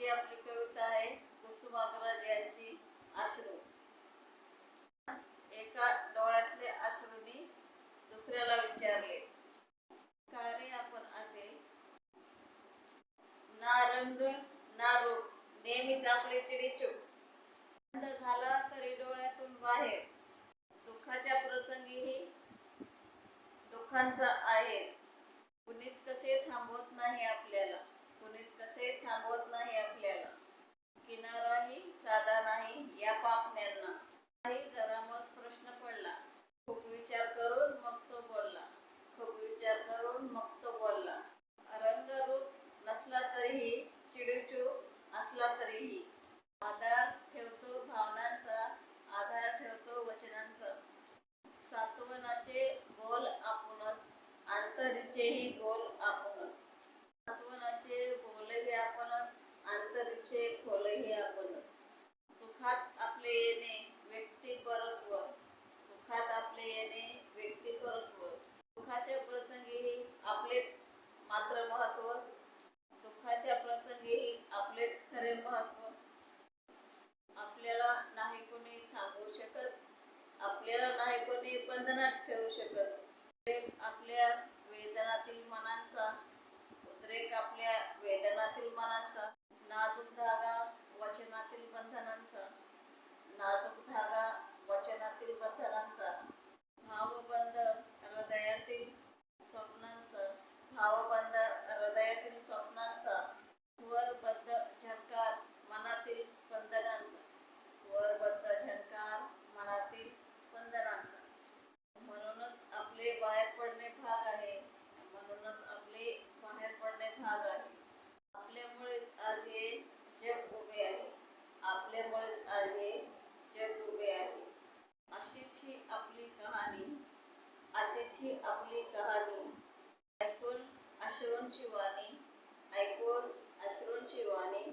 आजची आपली कविता आहे कुसुमाग्रज यांची अश्रू. एका डोळ्यातले अश्रूंनी दुसऱ्याला विचारले, का रे आपण असे? ना रंग ना रूप, नेहमीच आपले चिडीचूप. बंद झाला तरी डोळ्यातून बाहेर, दुःखाच्या प्रसंगीही दुःखांचा आहे. कुणीच कसे थांबवत नाही आपल्याला, कुणीच कसे थांबवत नाही आपल्याला. किनाराही साधा नाही या पापण्यांना. जरा मग प्रश्न पडला, खूप विचार करून मग तो बोलला, खूप विचार करून मग तो बोलला. रंग रूप नसला तरीही, चिडीचूप असला तरीही, आधार ठेवतो भावनांचा, आधार ठेवतो वचनांचा. सात्वनाचे बोल आपणच, अंतरीचेही बोल आपणच. सात्वनाचे बोलही आपणच, अंतरीचे खोलही आपणच. सुखात आपले येणे व्यक्तिपरत्व, सुखात आपले येणे व्यक्तिपरत्व. दुःखाच्या प्रसंगीही आपलेच मात्र महत्व, दुःखाच्या प्रसंगीही आपलेच खरे महत्व. आपल्याला नाही कोणी थांबवू शकत, आपल्याला नाही कोणी बंधनात ठेवू शकत. उद्रेक आपल्या वेदनातील मनांचा, उद्रेक आपल्या वेदनातील मनांचा. नाजूक धागा वचनातील बंधनांचा, नाजूक धागा वचनातील बंधनांचा. भावबंद हृदयातील स्वप्नांचा, भावबंद हृदयातील स्वप्नांचा. स्वरबद्ध झंकार मनातील स्पंदनांचा, स्वरबद्ध झंकार मनातील स्पंदनांचा. म्हणूनच आपले बाहेर पडणे भाग आहे, म्हणूनच आपले बाहेर पडणे भाग आहे. आपल्यामुळेच आज हे जग उभे आहे, आपल्यामुळेच आज हे जग उभे आहे. अशीच ही आपली कहाणी, अशीच ही आपली कहाणी. ऐकून अश्रूंची वाणी, ऐकून अश्रूंची वाणी.